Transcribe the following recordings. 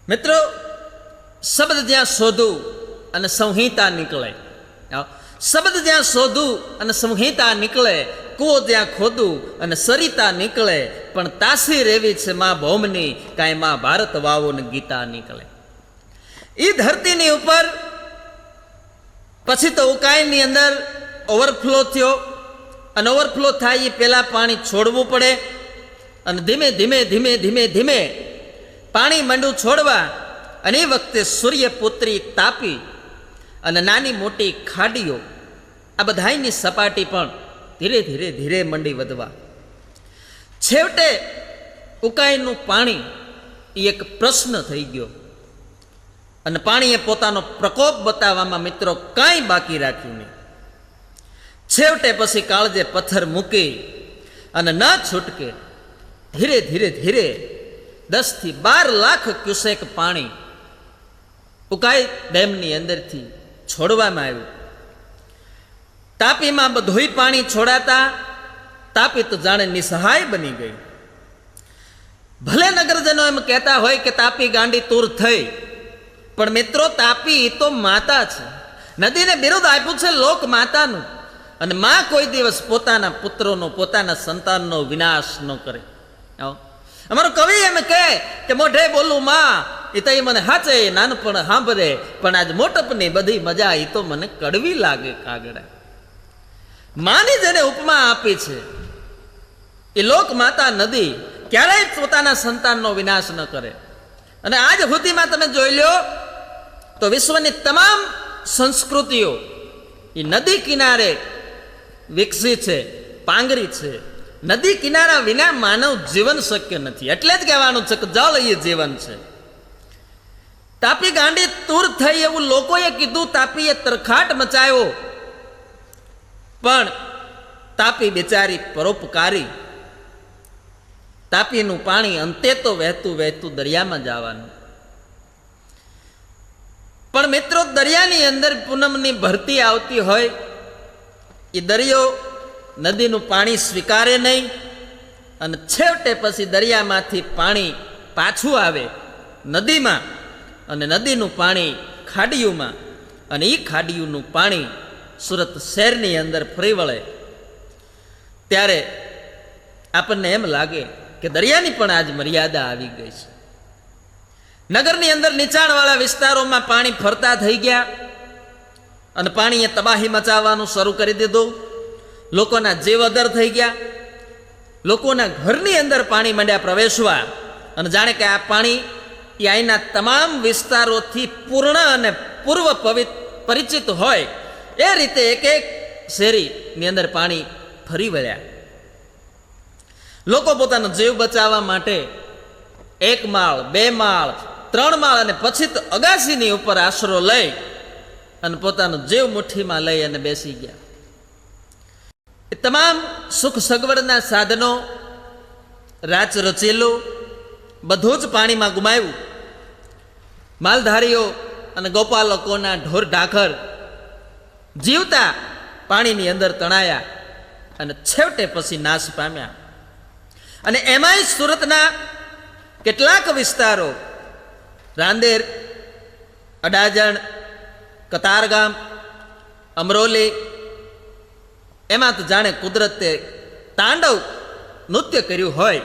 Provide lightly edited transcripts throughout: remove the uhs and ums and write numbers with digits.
મિત્રો, શબ્દ જ્યાં શોધું અને સંહિતા નીકળે, શબ્દ જ્યાં શોધું અને સંહિતા નીકળે, કૂવો જ્યાં ખોદું અને સરિતા નીકળે, પણ તાસી રેવી છે મા ભૌમની, કાંઈ મા ભારત વાવો ને ગીતા નીકળે. એ ધરતીની ઉપર પછી તો ઉકાઈની અંદર ઓવરફ્લો થયો, અને ઓવરફ્લો થાય એ પહેલાં પાણી છોડવું પડે, અને ધીમે ધીમે ધીમે ધીમે ધીમે પાણી માંડું છોડવા, અને એ વખતે સૂર્યપુત્રી તાપી અને નાની મોટી ખાડીઓ આ બધાની સપાટી પણ ધીરે ધીરે ધીરે મંડી વધવા. છેવટે ઉકાઈનું પાણી એ એક પ્રશ્ન થઈ ગયો, અને પાણીએ પોતાનો પ્રકોપ બતાવવામાં મિત્રો કાંઈ બાકી રાખ્યું નહીં. છેવટે પછી કાળજે પથ્થર મૂકી અને ન છૂટકે ધીરે ધીરે ધીરે 10 થી 12 લાખ ક્યુસેક પાણી ઉકાઈ ડેમની અંદરથી છોડવામાં આવ્યું. તાપીમાં બધુંય પાણી છોડાતા તાપી તો જાણે નિસહાય બની ગઈ. ભલે નગરજનો એમ કહેતા હોય કે તાપી ગાંડી તૂર થઈ, પણ મિત્રો તાપી તો માતા છે. નદીને બિરુદ આપ્યું છે લોક માતાનું, અને માં કોઈ દિવસ પોતાના પુત્રોનો, પોતાના સંતાનનો વિનાશ ન કરે. અમારો કવિ એમ કહે કે મોઢે બોલું માં એ તો મને હાચે નાનપણ સાંભળે, પણ આજ મોટપની બધી મજા એ તો મને કડવી લાગે કાગડા. માની જેને ઉપમા આપી છે એ લોક માતા નદી ક્યારેય પોતાના સંતાનનો વિનાશ ન કરે. અને આજ સુધીમાં તમે જોઈ લો તો વિશ્વની તમામ સંસ્કૃતિઓ એ નદી કિનારે વિકસી છે, પાંગરી છે. નદી કિનારા વિના માનવ જીવન શક્ય નથી. એટલે જ કહેવાનું છે કે જળ એ જીવન છે. તાપી ગાંડી તૂર થઈ એવું લોકોએ કીધું, તાપીએ તરખાટ મચાયો, પણ તાપી બિચારી પરોપકારી. તાપીનું પાણી અંતે તો વહેતું વહેતું દરિયામાં જવાનું. પણ મિત્રો, દરિયાની અંદર પૂનમની ભરતી આવતી હોય, એ દરિયો નદીનું પાણી સ્વીકારે નહીં, અને છેવટે પછી દરિયામાંથી પાણી પાછું આવે નદીમાં, અને નદીનું પાણી ખાડીઓમાં, અને એ ખાડીઓનું પાણી સુરત શહેરની અંદર ફરી વળે. ત્યારે આપણને એમ લાગે કે દરિયાની પણ આજ મર્યાદા આવી ગઈ છે. નગરની અંદર નીચાણવાળા વિસ્તારોમાં પાણી ફરતા થઈ ગયા, અને પાણીએ તબાહી મચાવવાનું શરૂ કરી દીધું. લોકોના જીવ અદર થઈ ગયા. લોકોના ઘરની અંદર પાણી માંડ્યા પ્રવેશવા, અને જાણે કે આ પાણી એ અહીંના તમામ વિસ્તારોથી પૂર્ણ અને પૂર્વ પરિચિત હોય એ રીતે એક એક શેરીની અંદર પાણી ફરી વળ્યા. લોકો પોતાનો જીવ બચાવવા માટે 1 માળ 2 માળ 3 માળ અને પછી તો અગાસીની ઉપર આશરો લઈ અને પોતાનો જીવ મુઠ્ઠીમાં લઈ અને બેસી ગયા. એ તમામ સુખ સગવડના સાધનો, રાચ રચેલું બધું જ પાણીમાં ગુમાવ્યું. માલધારીઓ અને ગોપાલકોના ઢોર ઢાખર જીવતા પાણીની અંદર તણાયા, અને છેવટે પછી નાશ પામ્યા. અને એમાંય સુરતના કેટલાક વિસ્તારો, રાંદેર, અડાજણ, કતારગામ, અમરોલી, એમાં તો જાણે કુદરતે તાંડવ નૃત્ય કર્યું હોય.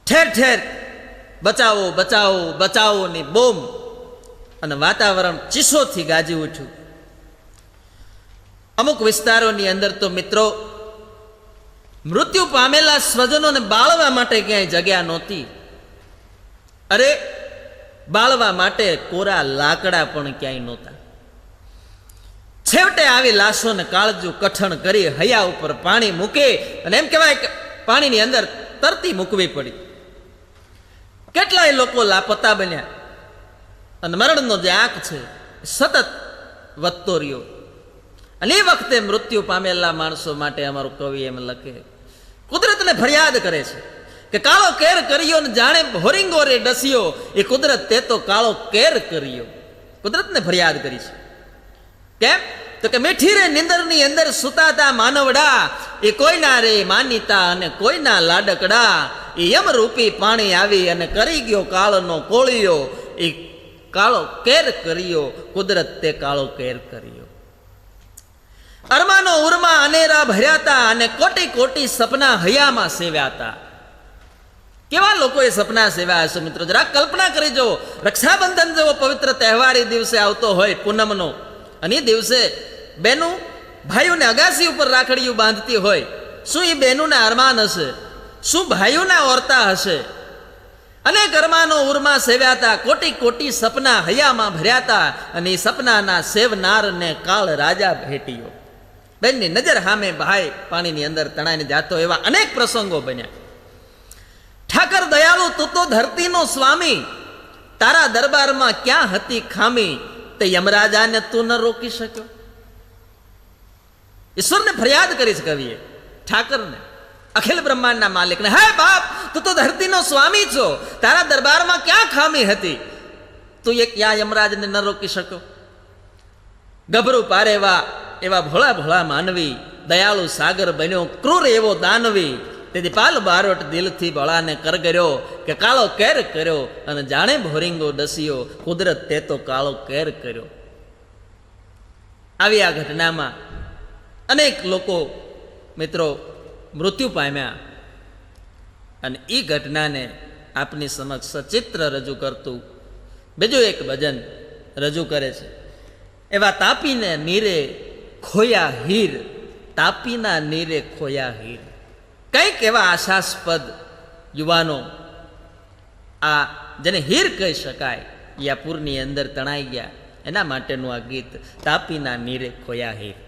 ઠેર ઠેર બચાવો બચાવો બચાવો ની બૂમ, અને વાતાવરણ ચીસોથી ગાજી ઉઠ્યું. અમુક વિસ્તારોની અંદર તો મિત્રો મૃત્યુ પામેલા સ્વજનોને બાળવા માટે ક્યાંય જગ્યા નહોતી. અરે, બાળવા માટે કોરા લાકડા પણ ક્યાંય નહોતા. છેવટે આવી લાશોને કાળજું કઠણ કરી હૈયા ઉપર પાણી મૂકે, અને એમ કહેવાય કે પાણીની અંદર તરતી મૂકવી પડી. કેટલાય લોકો લાપતા બન્યા, અને મરણનો જે આંક છે સતત વધતો રહ્યો. અને એ વખતે મૃત્યુ પામેલા માણસો માટે અમારું કવિ એમ લખે, કુદરતને ફરિયાદ કરે છે કે કાળો કેર કર્યો ને જાણે હોરિંગો રે ડસ્યો, એ કુદરત તે તો કાળો કેર કર્યો. કુદરતને ફરિયાદ કરી છે. કેમ તો કે મીઠી રે નિંદરની અંદર સુતાતા માનવડા, એ કોઈના રે માનીતા અને કોઈના લાડકડા, એ યમરૂપી પાણી આવી અને કરી ગયો કાળનો કોળિયો, એ કાળો કેર કર્યો, કુદરત તે કાળો કેર કર્યો. અરમાનો ઉર્મા અનેરા ભર્યાતા અને કોટી કોટી સપના હૈયામાં સેવ્યાતા. કેવા લોકોએ સપના સેવ્યા હશે મિત્રો, જરા કલ્પના કરી જો. રક્ષાબંધન જેવો પવિત્ર તહેવાર એ દિવસે આવતો હોય પૂનમનો, અને એ દિવસે બહેનો ભાઈઓને અગાસી ઉપર રાખડીયું બાંધતી હોય. શું એ બહેનોના અરમાન હશે? શું ભાઈઓના ઓરતા હશે? અનેક અરમાનો ઉર્મા સેવ્યાતા, કોટી કોટી સપના હૈયામાં ભર્યાતા, અને એ સપનાના સેવનારને કાળ રાજા ભેટ્યો. બેનની નજર સામે ભાઈ પાણીની અંદર તણાઈને જાતો, એવા અનેક પ્રસંગો બન્યા. ઠાકર દયાળુ, તું તો ધરતીનો સ્વામી, તારા દરબારમાં ક્યાં હતી ખામી, તે યમરાજાને તું ન રોકી શક્યો. ઈશ્વરને ફરિયાદ કરી છે કવિએ, ઠાકરને, અખિલ બ્રહ્માંડના માલિકને. હે બાપ, તું તો ધરતીનો સ્વામી છો, તારા દરબારમાં ક્યાં ખામી હતી, તું એ ક્યાં યમરાજને ન રોકી શક્યો. ગભરું પારેવા એવા ભોળા ભોળા માનવી, દયાળુ સાગર બન્યો, ક્રૂર એવો દાનવી. તેથી પાલ બારોટ દિલથી ભોળાને કરગર્યો, કે કાળો કેર કર્યો, અને જાણે ભોરિંગો ડસ્યો, કુદરત તે તો કાળો કેર કર્યો. આવી આ ઘટનામાં અનેક લોકો મિત્રો મૃત્યુ પામ્યા, અને એ ઘટનાને આપની સમક્ષ સચિત્ર રજૂ કરતું બીજું એક ભજન રજૂ કરે છે. એવા તાપીને નીરે ખોયા હીર, તાપીના નીરે ખોયા હીર. કંઈક એવા આશાસ્પદ યુવાનો, આ જેને હીર કહી શકાય, એ આ પૂરની અંદર તણાઈ ગયા, એના માટેનું આ ગીત, તાપીના નીરે ખોયા હીર.